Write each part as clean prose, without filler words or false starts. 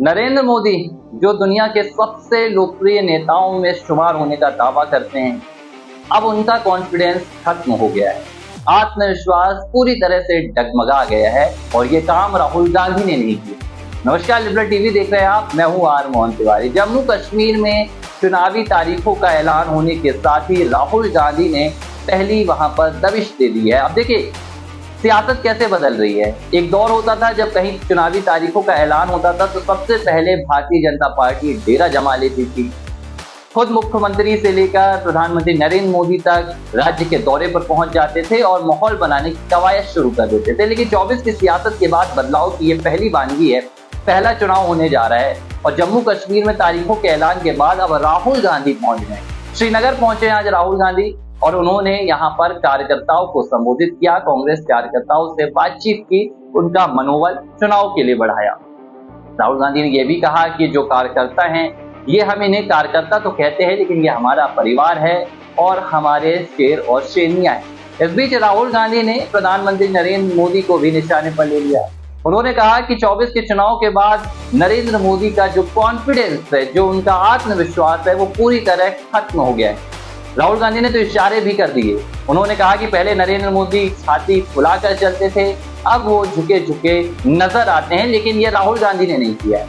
नरेंद्र मोदी जो दुनिया के सबसे लोकप्रिय नेताओं में शुमार होने का दावा करते हैं, अब उनका कॉन्फिडेंस खत्म हो गया है। आत्मविश्वास पूरी तरह से डगमगा गया है और ये काम राहुल गांधी ने नहीं किया। नमस्कार, लिबरल टीवी देख रहे हैं आप, मैं हूं आर मोहन तिवारी। जम्मू कश्मीर में चुनावी तारीखों का ऐलान होने के साथ ही राहुल गांधी ने पहली वहां पर दबिश दे दी है। अब देखिए सियासत कैसे बदल रही है। एक दौर होता था जब कहीं चुनावी तारीखों का ऐलान होता था तो सबसे पहले भारतीय जनता पार्टी डेरा जमा लेती थी। खुद मुख्यमंत्री से लेकर प्रधानमंत्री नरेंद्र मोदी तक राज्य के दौरे पर पहुंच जाते थे और माहौल बनाने की कवायद शुरू कर देते थे। लेकिन 24 की सियासत के बाद बदलाव की ये पहली वानगी है। पहला चुनाव होने जा रहा है और जम्मू कश्मीर में तारीखों के ऐलान के बाद अब राहुल गांधी पहुंच गए। श्रीनगर पहुंचे आज राहुल गांधी और उन्होंने यहां पर कार्यकर्ताओं को संबोधित किया, कांग्रेस कार्यकर्ताओं से बातचीत की, उनका मनोबल चुनाव के लिए बढ़ाया। राहुल गांधी ने यह भी कहा कि जो कार्यकर्ता हैं, ये हम इन्हें कार्यकर्ता तो कहते हैं लेकिन ये हमारा परिवार है और हमारे शेर और शेरनियां हैं। इस बीच राहुल गांधी ने प्रधानमंत्री नरेंद्र मोदी को भी निशाने पर ले लिया। उन्होंने कहा कि 24 के चुनाव के बाद नरेंद्र मोदी का जो कॉन्फिडेंस है, जो उनका आत्मविश्वास है, वो पूरी तरह खत्म हो गया है। राहुल गांधी ने तो इशारे भी कर दिए। उन्होंने कहा कि पहले नरेंद्र मोदी छाती फुलाकर चलते थे, अब वो झुके झुके नजर आते हैं, लेकिन ये राहुल गांधी ने नहीं किया है।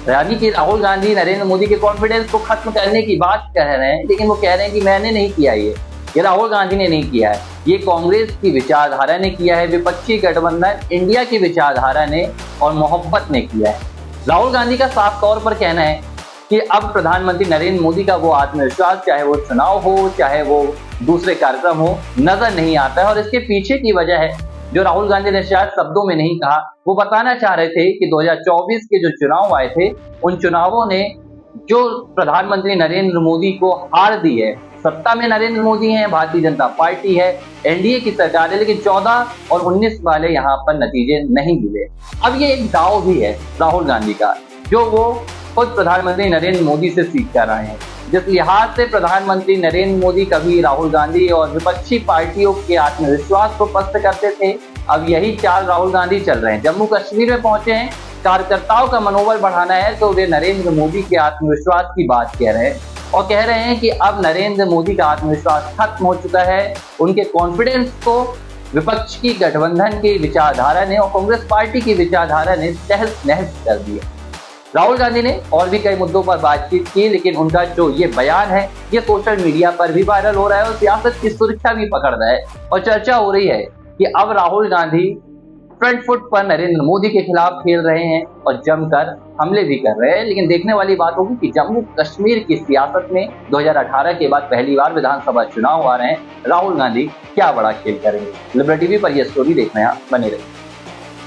यानी कि राहुल गांधी नरेंद्र मोदी के कॉन्फिडेंस को खत्म करने की बात कह रहे हैं, लेकिन वो कह रहे हैं कि मैंने नहीं किया, ये राहुल गांधी ने नहीं किया है, ये कांग्रेस की विचारधारा ने किया है, विपक्षी गठबंधन इंडिया की विचारधारा ने और मोहब्बत ने किया है। राहुल गांधी का साफ तौर पर कहना है कि अब प्रधानमंत्री नरेंद्र मोदी का वो आत्मविश्वास, चाहे वो चुनाव हो चाहे वो दूसरे कार्यक्रम हो, नजर नहीं आता है। और इसके पीछे की वजह है जो राहुल गांधी ने शायद शब्दों में नहीं कहा। वो बताना चाह रहे थे कि 2024 के जो चुनाव आए थे, उन चुनावों ने जो प्रधानमंत्री नरेंद्र मोदी को हार दी है। सत्ता में नरेंद्र मोदी हैं, भारतीय जनता पार्टी है, एनडीए की सरकार है, लेकिन 14 और 19 वाले यहाँ पर नतीजे नहीं मिले। अब ये एक दाव भी है राहुल गांधी का, जो वो खुद प्रधानमंत्री नरेंद्र मोदी से सीख कर आए हैं। जिस लिहाज से प्रधानमंत्री नरेंद्र मोदी कभी राहुल गांधी और विपक्षी पार्टियों के आत्मविश्वास को पस्त करते थे, अब यही चाल राहुल गांधी चल रहे हैं। जम्मू कश्मीर में पहुंचे हैं, कार्यकर्ताओं का मनोबल बढ़ाना है, तो वे नरेंद्र मोदी के आत्मविश्वास की बात कह रहे हैं और कह रहे हैं कि अब नरेंद्र मोदी का आत्मविश्वास खत्म हो चुका है। उनके कॉन्फिडेंस को विपक्ष की गठबंधन की विचारधारा ने और कांग्रेस पार्टी की विचारधारा ने तहस नहस कर दिया। राहुल गांधी ने और भी कई मुद्दों पर बातचीत की, लेकिन उनका जो ये बयान है ये सोशल मीडिया पर भी वायरल हो रहा है और सियासत की सुर्खियां भी पकड़ रहा है और चर्चा हो रही है कि अब राहुल गांधी फ्रंट फुट पर नरेंद्र मोदी के खिलाफ खेल रहे हैं और जमकर हमले भी कर रहे हैं। लेकिन देखने वाली बात होगी कि जम्मू कश्मीर की सियासत में 2018 के बाद पहली बार विधानसभा चुनाव आ रहे हैं, राहुल गांधी क्या बड़ा खेल करेंगे। लिबरल टीवी पर यह स्टोरी देखना, बने रहिए।